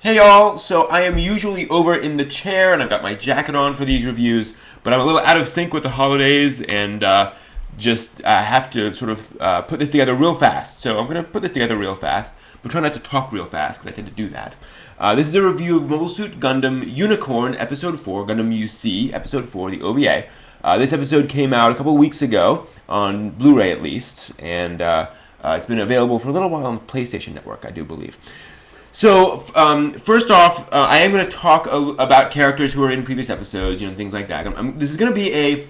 Hey y'all, so I am usually over in the chair and I've got my jacket on for these reviews, but I'm a little out of sync with the holidays and just have to sort of put this together real fast. So I'm going to put this together real fast, but try not to talk real fast because I tend to do that. This is a review of Mobile Suit Gundam Unicorn Episode 4, Gundam UC Episode 4, the OVA. This episode came out a couple weeks ago, on Blu-ray at least, and it's been available for a little while on the PlayStation Network, I do believe. So, first off, I am going to talk about characters who are in previous episodes, things like that. This is going to be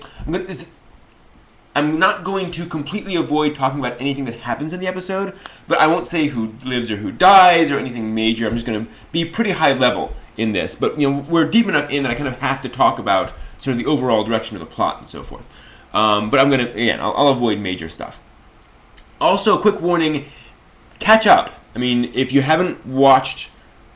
I'm not going to completely avoid talking about anything that happens in the episode, but I won't say who lives or who dies or anything major. I'm just going to be pretty high level in this. But, we're deep enough in that I kind of have to talk about sort of the overall direction of the plot and so forth. But I'm going to, again, I'll avoid major stuff. Also, quick warning, catch up. I mean, if you haven't watched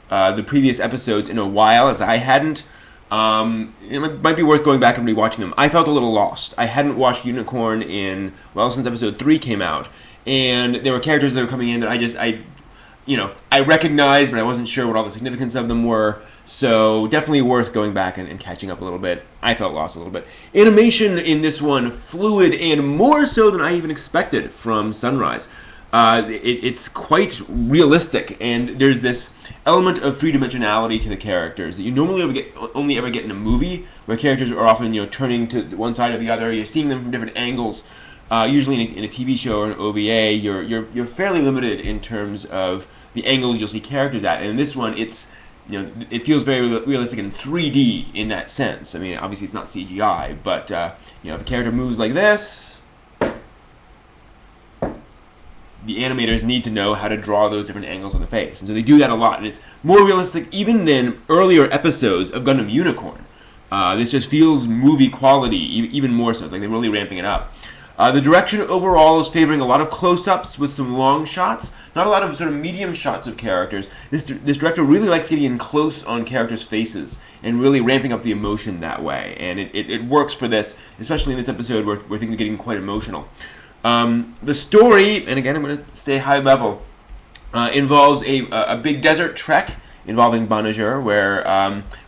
the previous episodes in a while, as I hadn't, it might be worth going back and rewatching them. I felt a little lost. I hadn't watched Unicorn since episode 3 came out, and there were characters that were coming in that I recognized, but I wasn't sure what all the significance of them were. So definitely worth going back and catching up a little bit. I felt lost a little bit. Animation in this one, fluid and more so than I even expected from Sunrise. It's quite realistic, and there's this element of three-dimensionality to the characters that you normally only ever get in a movie, where characters are often turning to one side or the other. You're seeing them from different angles. Usually in a TV show or an OVA, you're fairly limited in terms of the angles you'll see characters at. And in this one, it feels very realistic in 3D in that sense. I mean, obviously it's not CGI, but if a character moves like this, the animators need to know how to draw those different angles on the face. And so they do that a lot. And it's more realistic even than earlier episodes of Gundam Unicorn. This just feels movie quality, even more so. It's like they're really ramping it up. The direction overall is favoring a lot of close-ups with some long shots, not a lot of sort of medium shots of characters. This director really likes getting in close on characters' faces and really ramping up the emotion that way. And it works for this, especially in this episode where things are getting quite emotional. The story, and again I'm going to stay high level, involves a big desert trek involving Banagher,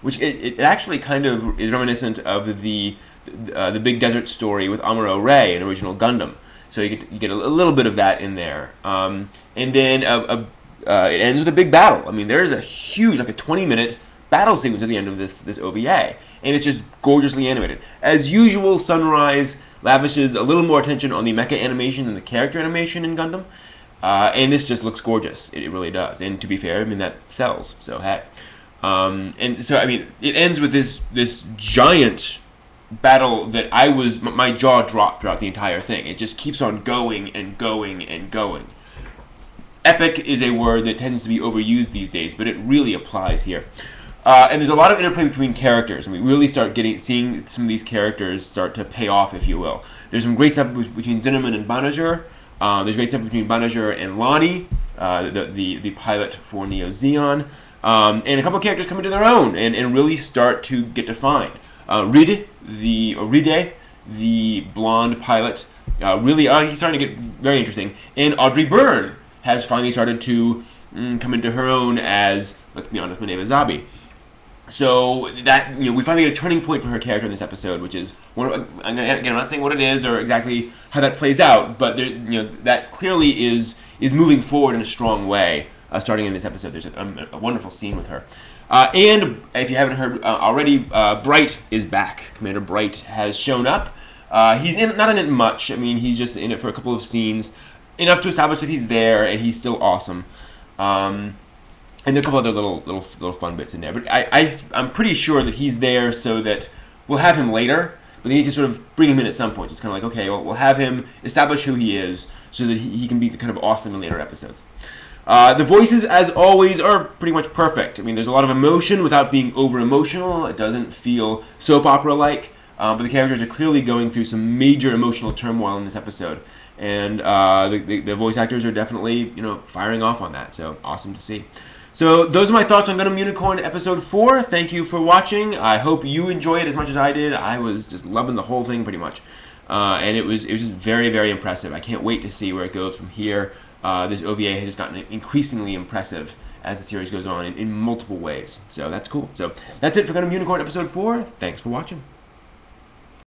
which it actually kind of is reminiscent of the big desert story with Amuro Ray in original Gundam. So you get a little bit of that in there, and then it ends with a big battle. I mean, there's a huge, like a 20-minute battle sequence at the end of this OVA, and it's just gorgeously animated. As usual, Sunrise lavishes a little more attention on the mecha animation than the character animation in Gundam, and this just looks gorgeous. It really does. And to be fair, I mean, that sells. So hey, and so I mean, it ends with this giant battle that my jaw dropped throughout the entire thing. It just keeps on going and going and going. Epic is a word that tends to be overused these days, but it really applies here. And there's a lot of interplay between characters, and we really start seeing some of these characters start to pay off, if you will. There's some great stuff between Zinnemann and Banagher. There's great stuff between Banagher and Lonnie, the pilot for Neo Zeon. And a couple of characters come into their own and really start to get defined. Ride, the blonde pilot, he's starting to get very interesting. And Audrey Byrne has finally started to come into her own as, let's be honest, Mineva Zabi. So that we finally get a turning point for her character in this episode, which is again, I'm not saying what it is or exactly how that plays out, but that clearly is moving forward in a strong way. Starting in this episode, there's a wonderful scene with her, and if you haven't heard already, Bright is back. Commander Bright has shown up. He's not in it much. I mean, he's just in it for a couple of scenes, enough to establish that he's there and he's still awesome. And there are a couple other little fun bits in there. But I'm pretty sure that he's there so that we'll have him later, but they need to sort of bring him in at some point. It's kind of like, okay, well, we'll have him establish who he is so that he can be kind of awesome in later episodes. The voices, as always, are pretty much perfect. I mean, there's a lot of emotion without being over-emotional. It doesn't feel soap opera-like, but the characters are clearly going through some major emotional turmoil in this episode. And the voice actors are definitely, firing off on that. So awesome to see. So those are my thoughts on Gundam Unicorn Episode 4. Thank you for watching. I hope you enjoy it as much as I did. I was just loving the whole thing pretty much. And it was just very, very impressive. I can't wait to see where it goes from here. This OVA has gotten increasingly impressive as the series goes on in multiple ways. So that's cool. So that's it for Gundam Unicorn Episode 4. Thanks for watching.